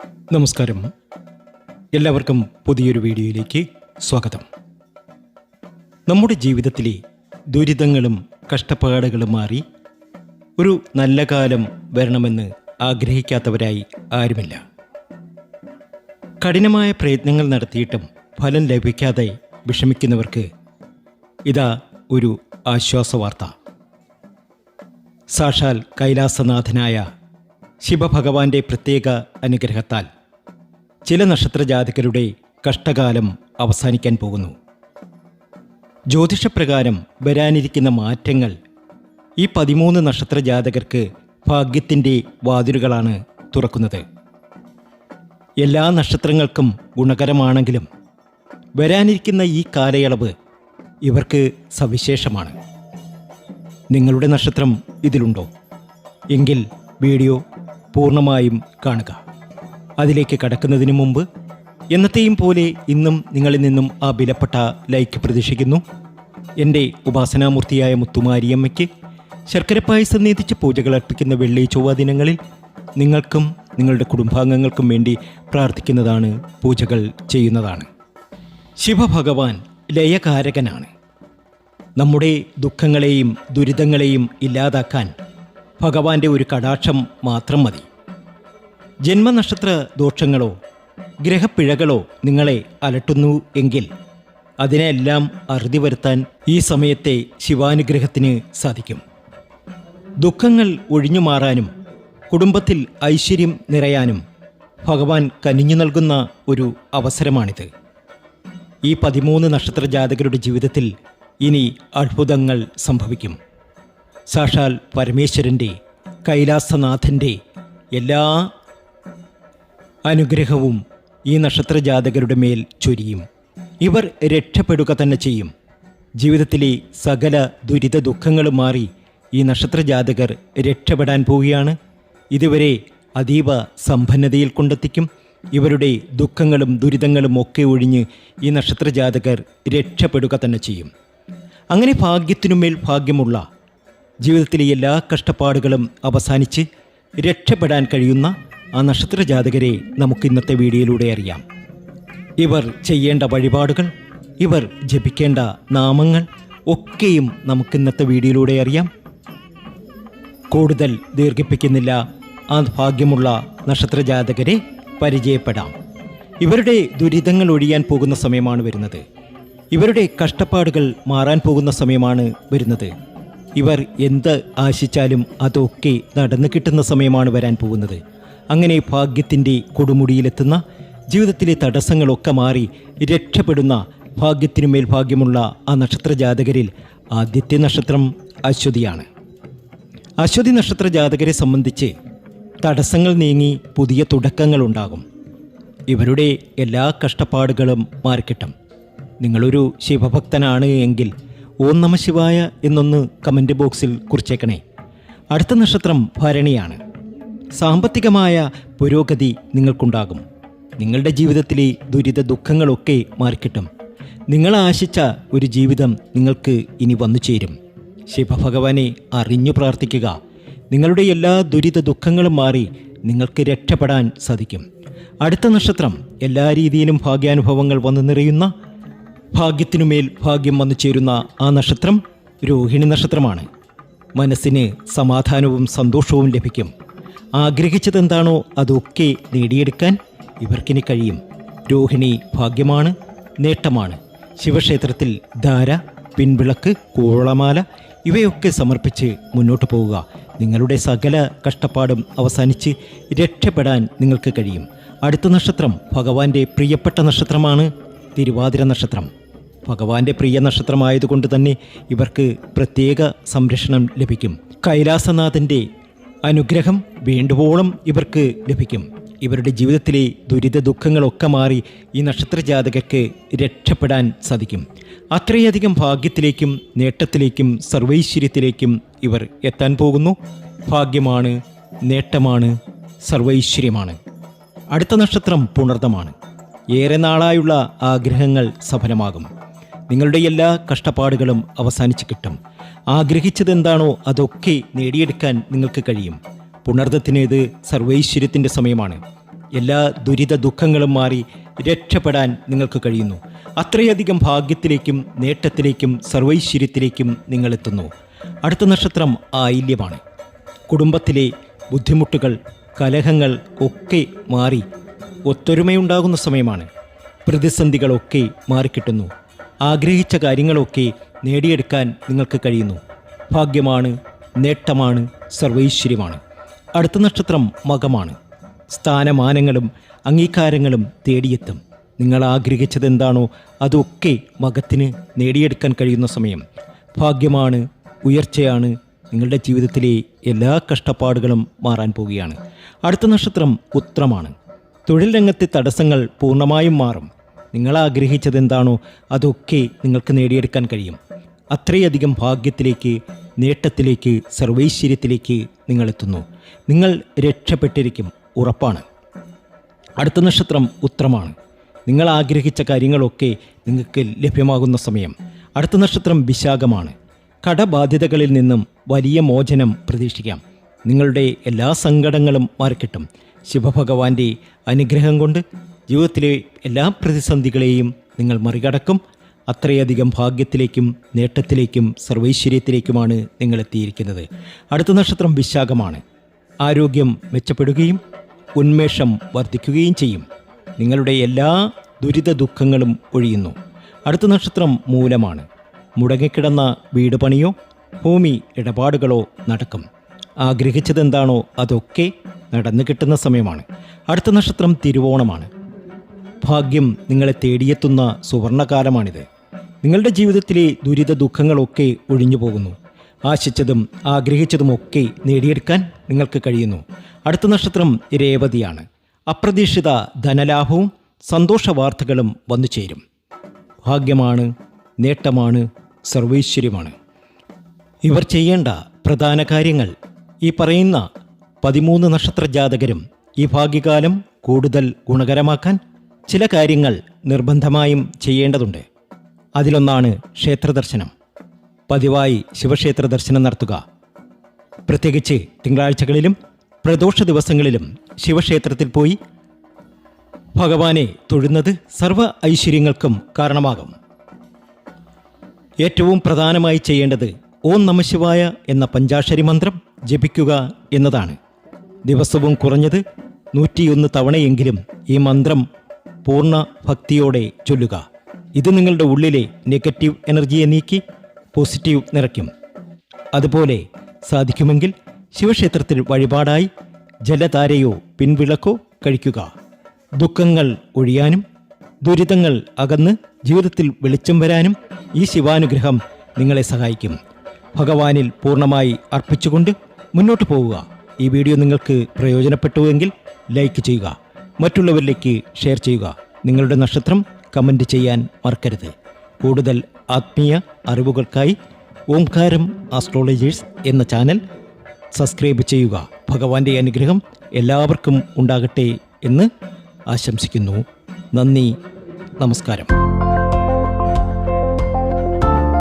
നമസ്കാരം. എല്ലാവർക്കും പുതിയൊരു വീഡിയോയിലേക്ക് സ്വാഗതം. നമ്മുടെ ജീവിതത്തിലെ ദുരിതങ്ങളും കഷ്ടപ്പാടുകളും മാറി ഒരു നല്ല കാലം വരണമെന്ന് ആഗ്രഹിക്കാത്തവരായി ആരുമില്ല. കഠിനമായ പ്രയത്നങ്ങൾ നടത്തിയിട്ടും ഫലം ലഭിക്കാതെ വിഷമിക്കുന്നവർക്ക് ഇതാ ഒരു ആശ്വാസവാർത്ത. സാക്ഷാൽ കൈലാസനാഥനായ ശിവഭഗവാന്റെ പ്രത്യേക അനുഗ്രഹത്താൽ ചില നക്ഷത്രജാതകരുടെ കഷ്ടകാലം അവസാനിക്കാൻ പോകുന്നു. ജ്യോതിഷപ്രകാരം വരാനിരിക്കുന്ന മാറ്റങ്ങൾ ഈ 13 നക്ഷത്രജാതകർക്ക് ഭാഗ്യത്തിൻ്റെ വാതിലുകളാണ് തുറക്കുന്നത്. എല്ലാ നക്ഷത്രങ്ങൾക്കും ഗുണകരമാണെങ്കിലും വരാനിരിക്കുന്ന ഈ കാലയളവ് ഇവർക്ക് സവിശേഷമാണ്. നിങ്ങളുടെ നക്ഷത്രം ഇതിലുണ്ടോ എങ്കിൽ വീഡിയോ പൂർണ്ണമായും കാണുക. അതിലേക്ക് കടക്കുന്നതിന് മുമ്പ് എന്നത്തെയും പോലെ ഇന്നും നിങ്ങളിൽ നിന്നും ആ വിലപ്പെട്ട ലൈക്ക് പ്രതീക്ഷിക്കുന്നു. എൻ്റെ ഉപാസനാമൂർത്തിയായ മുത്തുമാരിയമ്മയ്ക്ക് ശർക്കര പായസം നീതിച്ച് പൂജകൾ അർപ്പിക്കുന്ന വെള്ളി ചൊവ്വ ദിനങ്ങളിൽ നിങ്ങൾക്കും നിങ്ങളുടെ കുടുംബാംഗങ്ങൾക്കും വേണ്ടി പ്രാർത്ഥിക്കുന്നതാണ്, പൂജകൾ ചെയ്യുന്നതാണ്. ശിവഭഗവാൻ ലയകാരകനാണ്. നമ്മുടെ ദുഃഖങ്ങളെയും ദുരിതങ്ങളെയും ഇല്ലാതാക്കാൻ ഭഗവാന്റെ ഒരു കടാക്ഷം മാത്രം മതി. ജന്മനക്ഷത്ര ദോഷങ്ങളോ ഗ്രഹപ്പിഴകളോ നിങ്ങളെ അലട്ടുന്നു എങ്കിൽ അതിനെല്ലാം അറുതി വരുത്താൻ ഈ സമയത്തെ ശിവാനുഗ്രഹത്തിന് സാധിക്കും. ദുഃഖങ്ങൾ ഒഴിഞ്ഞു മാറാനും കുടുംബത്തിൽ ഐശ്വര്യം നിറയാനും ഭഗവാൻ കനിഞ്ഞു നൽകുന്ന ഒരു അവസരമാണിത്. ഈ 13 നക്ഷത്രജാതകരുടെ ജീവിതത്തിൽ ഇനി അത്ഭുതങ്ങൾ സംഭവിക്കും. സാക്ഷാൽ പരമേശ്വരൻ്റെ, കൈലാസനാഥൻ്റെ എല്ലാ അനുഗ്രഹവും ഈ നക്ഷത്രജാതകരുടെ മേൽ ചൊരിയും. ഇവർ രക്ഷപ്പെടുക തന്നെ ചെയ്യും. ജീവിതത്തിലെ സകല ദുരിത ദുഃഖങ്ങളും മാറി ഈ നക്ഷത്രജാതകർ രക്ഷപ്പെടാൻ പോവുകയാണ്. ഇതുവരെ അതീവ സമ്പന്നതയിൽ കൊണ്ടെത്തിക്കും. ഇവരുടെ ദുഃഖങ്ങളും ദുരിതങ്ങളും ഒക്കെ ഒഴിഞ്ഞ് ഈ നക്ഷത്രജാതകർ രക്ഷപ്പെടുക തന്നെ ചെയ്യും. അങ്ങനെ ഭാഗ്യത്തിനുമേൽ ഭാഗ്യമുള്ള ജീവിതത്തിലെ എല്ലാ കഷ്ടപ്പാടുകളും അവസാനിച്ച് രക്ഷപ്പെടാൻ കഴിയുന്ന ആ നക്ഷത്രജാതകരെ നമുക്ക് ഇന്നത്തെ വീഡിയോയിലൂടെ അറിയാം. ഇവർ ചെയ്യേണ്ട വഴിപാടുകൾ, ഇവർ ജപിക്കേണ്ട നാമങ്ങൾ ഒക്കെയും നമുക്ക് ഇന്നത്തെ വീഡിയോയിലൂടെ അറിയാം. കൂടുതൽ ദീർഘിപ്പിക്കുന്നില്ല, ആ ഭാഗ്യമുള്ള നക്ഷത്രജാതകരെ പരിചയപ്പെടാം. ഇവരുടെ ദുരിതങ്ങൾ ഒഴിയാൻ പോകുന്ന സമയമാണ് വരുന്നത്. ഇവരുടെ കഷ്ടപ്പാടുകൾ മാറാൻ പോകുന്ന സമയമാണ് വരുന്നത്. ഇവർ എന്ത് ആശിച്ചാലും അതൊക്കെ നടന്നു കിട്ടുന്ന സമയമാണ് വരാൻ പോകുന്നത്. അങ്ങനെ ഭാഗ്യത്തിൻ്റെ കൊടുമുടിയിലെത്തുന്ന, ജീവിതത്തിലെ തടസ്സങ്ങളൊക്കെ മാറി രക്ഷപ്പെടുന്ന ഭാഗ്യത്തിനുമേൽ ഭാഗ്യമുള്ള ആ നക്ഷത്രജാതകരിൽ ആദ്യത്തെ നക്ഷത്രം അശ്വതിയാണ്. അശ്വതി നക്ഷത്രജാതകരെ സംബന്ധിച്ച് തടസ്സങ്ങൾ നീങ്ങി പുതിയ തുടക്കങ്ങളുണ്ടാകും. ഇവരുടെ എല്ലാ കഷ്ടപ്പാടുകളും മാറിക്കിട്ടും. നിങ്ങളൊരു ശിവഭക്തനാണ് എങ്കിൽ ഓം നമഃ ശിവായ എന്നൊന്ന് കമൻറ്റ് ബോക്സിൽ കുറിച്ചേക്കണേ. അടുത്ത നക്ഷത്രം ഭരണിയാണ്. സാമ്പത്തികമായ പുരോഗതി നിങ്ങൾക്കുണ്ടാകും. നിങ്ങളുടെ ജീവിതത്തിലെ ദുരിത ദുഃഖങ്ങളൊക്കെ മാറിക്കിട്ടും. നിങ്ങൾ ആശിച്ച ഒരു ജീവിതം നിങ്ങൾക്ക് ഇനി വന്നു ചേരും. ശിവഭഗവാനെ അറിഞ്ഞു പ്രാർത്ഥിക്കുക. നിങ്ങളുടെ എല്ലാ ദുരിത ദുഃഖങ്ങളും മാറി നിങ്ങൾക്ക് രക്ഷപ്പെടാൻ സാധിക്കും. അടുത്ത നക്ഷത്രം എല്ലാ രീതിയിലും ഭാഗ്യാനുഭവങ്ങൾ വന്നു നിറയുന്ന, ഭാഗ്യത്തിനുമേൽ ഭാഗ്യം വന്നു ചേരുന്ന ആ നക്ഷത്രം രോഹിണി നക്ഷത്രമാണ്. മനസ്സിന് സമാധാനവും സന്തോഷവും ലഭിക്കും. ആഗ്രഹിച്ചതെന്താണോ അതൊക്കെ നേടിയെടുക്കാൻ ഇവർക്കിനി കഴിയും. രോഹിണി ഭാഗ്യമാണ്, നേട്ടമാണ്. ശിവക്ഷേത്രത്തിൽ ധാര, പിൻവിളക്ക്, കൂവളമാല ഇവയൊക്കെ സമർപ്പിച്ച് മുന്നോട്ട് പോവുക. നിങ്ങളുടെ സകല കഷ്ടപ്പാടും അവസാനിച്ച് രക്ഷപ്പെടാൻ നിങ്ങൾക്ക് കഴിയും. അടുത്ത നക്ഷത്രം ഭഗവാന്റെ പ്രിയപ്പെട്ട നക്ഷത്രമാണ്, തിരുവാതിര നക്ഷത്രം. ഭഗവാന്റെ പ്രിയ നക്ഷത്രമായതുകൊണ്ട് തന്നെ ഇവർക്ക് പ്രത്യേക സംരക്ഷണം ലഭിക്കും. കൈലാസനാഥൻ്റെ അനുഗ്രഹം വേണ്ടുവോളം ഇവർക്ക് ലഭിക്കും. ഇവരുടെ ജീവിതത്തിലെ ദുരിത ദുഃഖങ്ങളൊക്കെ മാറി ഈ നക്ഷത്രജാതകർക്ക് രക്ഷപ്പെടാൻ സാധിക്കും. അത്രയധികം ഭാഗ്യത്തിലേക്കും നേട്ടത്തിലേക്കും സർവൈശ്വര്യത്തിലേക്കും ഇവർ എത്താൻ പോകുന്നു. ഭാഗ്യമാണ്, നേട്ടമാണ്, സർവൈശ്വര്യമാണ്. അടുത്ത നക്ഷത്രം പുണർദമാണ്. ഏറെ നാളായുള്ള ആഗ്രഹങ്ങൾ സഫലമാകും. നിങ്ങളുടെ എല്ലാ കഷ്ടപ്പാടുകളും അവസാനിച്ച് കിട്ടും. ആഗ്രഹിച്ചതെന്താണോ അതൊക്കെ നേടിയെടുക്കാൻ നിങ്ങൾക്ക് കഴിയും. പുണർദത്തിന് ഇത് സർവൈശ്വര്യത്തിൻ്റെ സമയമാണ്. എല്ലാ ദുരിത ദുഃഖങ്ങളും മാറി രക്ഷപ്പെടാൻ നിങ്ങൾക്ക് കഴിയുന്നു. അത്രയധികം ഭാഗ്യത്തിലേക്കും നേട്ടത്തിലേക്കും സർവൈശ്വര്യത്തിലേക്കും നിങ്ങളെത്തുന്നു. അടുത്ത നക്ഷത്രം ആയില്യമാണ്. കുടുംബത്തിലെ ബുദ്ധിമുട്ടുകൾ, കലഹങ്ങൾ ഒക്കെ മാറി ഒത്തൊരുമയുണ്ടാകുന്ന സമയമാണ്. പ്രതിസന്ധികളൊക്കെ മാറിക്കിട്ടുന്നു. ആഗ്രഹിച്ച കാര്യങ്ങളൊക്കെ നേടിയെടുക്കാൻ നിങ്ങൾക്ക് കഴിയുന്നു. ഭാഗ്യമാണ്, നേട്ടമാണ്, സർവൈശ്വര്യമാണ്. അടുത്ത നക്ഷത്രം മകമാണ്. സ്ഥാനമാനങ്ങളും അംഗീകാരങ്ങളും തേടിയെത്തും. നിങ്ങൾ ആഗ്രഹിച്ചതെന്താണോ അതൊക്കെ മകത്തിന് നേടിയെടുക്കാൻ കഴിയുന്ന സമയം. ഭാഗ്യമാണ്, ഉയർച്ചയാണ്. നിങ്ങളുടെ ജീവിതത്തിലെ എല്ലാ കഷ്ടപ്പാടുകളും മാറാൻ പോവുകയാണ്. അടുത്ത നക്ഷത്രം ഉത്രമാണ്. തൊഴിൽ രംഗത്തെ തടസ്സങ്ങൾ പൂർണ്ണമായും മാറും. നിങ്ങൾ ആഗ്രഹിച്ചതെന്താണോ അതൊക്കെ നിങ്ങൾക്ക് നേടിയെടുക്കാൻ കഴിയും. അത്രയധികം ഭാഗ്യത്തിലേക്ക്, നേട്ടത്തിലേക്ക്, സർവൈശ്വര്യത്തിലേക്ക് നിങ്ങളെത്തുന്നു. നിങ്ങൾ രക്ഷപ്പെട്ടിരിക്കും, ഉറപ്പാണ്. അടുത്ത നക്ഷത്രം ഉത്രമാണ്. നിങ്ങൾ ആഗ്രഹിച്ച കാര്യങ്ങളൊക്കെ നിങ്ങൾക്ക് ലഭ്യമാകുന്ന സമയം. അടുത്ത നക്ഷത്രം വിശാഖമാണ്. കടബാധ്യതകളിൽ നിന്നും വലിയ മോചനം പ്രതീക്ഷിക്കാം. നിങ്ങളുടെ എല്ലാ സങ്കടങ്ങളും മാറിക്കിട്ടും. ശിവഭഗവാന്റെ അനുഗ്രഹം കൊണ്ട് ജീവിതത്തിലെ എല്ലാ പ്രതിസന്ധികളെയും നിങ്ങൾ മറികടക്കും. അത്രയധികം ഭാഗ്യത്തിലേക്കും നേട്ടത്തിലേക്കും സർവൈശ്വര്യത്തിലേക്കുമാണ് നിങ്ങളെത്തിയിരിക്കുന്നത്. അടുത്ത നക്ഷത്രം വിശാഖമാണ്. ആരോഗ്യം മെച്ചപ്പെടുകയും ഉന്മേഷം വർദ്ധിക്കുകയും ചെയ്യും. നിങ്ങളുടെ എല്ലാ ദുരിത ദുഃഖങ്ങളും ഒഴിയുന്നു. അടുത്ത നക്ഷത്രം മൂലമാണ്. മുടങ്ങിക്കിടന്ന വീട് പണിയോ ഭൂമി ഇടപാടുകളോ നടക്കും. ആഗ്രഹിച്ചതെന്താണോ അതൊക്കെ നടന്നു കിട്ടുന്ന സമയമാണ്. അടുത്ത നക്ഷത്രം തിരുവോണമാണ്. ഭാഗ്യം നിങ്ങളെ തേടിയെത്തുന്ന സുവർണകാലമാണിത്. നിങ്ങളുടെ ജീവിതത്തിലെ ദുരിത ദുഃഖങ്ങളൊക്കെ ഒഴിഞ്ഞു പോകുന്നു. ആശിച്ചതും ആഗ്രഹിച്ചതുമൊക്കെ നേടിയെടുക്കാൻ നിങ്ങൾക്ക് കഴിയുന്നു. അടുത്ത നക്ഷത്രം രേവതിയാണ്. അപ്രതീക്ഷിത ധനലാഭവും സന്തോഷ വാർത്തകളും വന്നു ചേരും. ഭാഗ്യമാണ്, നേട്ടമാണ്, സർവൈശ്വര്യമാണ്. ഇവർ ചെയ്യേണ്ട പ്രധാന കാര്യങ്ങൾ. ഈ പറയുന്ന 13 നക്ഷത്ര ജാതകരും ഈ ഭാഗ്യകാലം കൂടുതൽ ഗുണകരമാക്കാൻ ചില കാര്യങ്ങൾ നിർബന്ധമായും ചെയ്യേണ്ടതുണ്ട്. അതിലൊന്നാണ് ക്ഷേത്രദർശനം. പതിവായി ശിവക്ഷേത്ര ദർശനം നടത്തുക. പ്രത്യേകിച്ച് തിങ്കളാഴ്ചകളിലും പ്രദോഷ ദിവസങ്ങളിലും ശിവക്ഷേത്രത്തിൽ പോയി ഭഗവാനെ തൊഴുന്നത് സർവ്വ ഐശ്വര്യങ്ങൾക്കും കാരണമാകും. ഏറ്റവും പ്രധാനമായി ചെയ്യേണ്ടത് ഓം നമഃശിവായ എന്ന പഞ്ചാക്ഷരി മന്ത്രം ജപിക്കുക എന്നതാണ്. ദിവസവും കുറഞ്ഞത് 101 തവണയെങ്കിലും ഈ മന്ത്രം പൂർണ്ണ ഭക്തിയോടെ ചൊല്ലുക. ഇത് നിങ്ങളുടെ ഉള്ളിലെ നെഗറ്റീവ് എനർജിയെ നീക്കി പോസിറ്റീവ് നിറയ്ക്കും. അതുപോലെ സാധിക്കുമെങ്കിൽ ശിവക്ഷേത്രത്തിൽ വഴിപാടായി ജലധാരയോ പിൻവിളക്കോ കഴിക്കുക. ദുഃഖങ്ങൾ ഒഴിയാനും ദുരിതങ്ങൾ അകന്ന് ജീവിതത്തിൽ വെളിച്ചം വരാനും ഈ ശിവാനുഗ്രഹം നിങ്ങളെ സഹായിക്കും. ഭഗവാനിൽ പൂർണ്ണമായി അർപ്പിച്ചുകൊണ്ട് മുന്നോട്ട് പോവുക. ഈ വീഡിയോ നിങ്ങൾക്ക് പ്രയോജനപ്പെട്ടുവെങ്കിൽ ലൈക്ക് ചെയ്യുക, മറ്റുള്ളവരിലേക്ക് ഷെയർ ചെയ്യുക. നിങ്ങളുടെ നക്ഷത്രം കമൻറ്റ് ചെയ്യാൻ മറക്കരുത്. കൂടുതൽ ആത്മീയ അറിവുകൾക്കായി ഓംകാരം ആസ്ട്രോളജേഴ്സ് എന്ന ചാനൽ സബ്സ്ക്രൈബ് ചെയ്യുക. ഭഗവാന്റെ അനുഗ്രഹം എല്ലാവർക്കും ഉണ്ടാകട്ടെ എന്ന് ആശംസിക്കുന്നു. നന്ദി, നമസ്കാരം.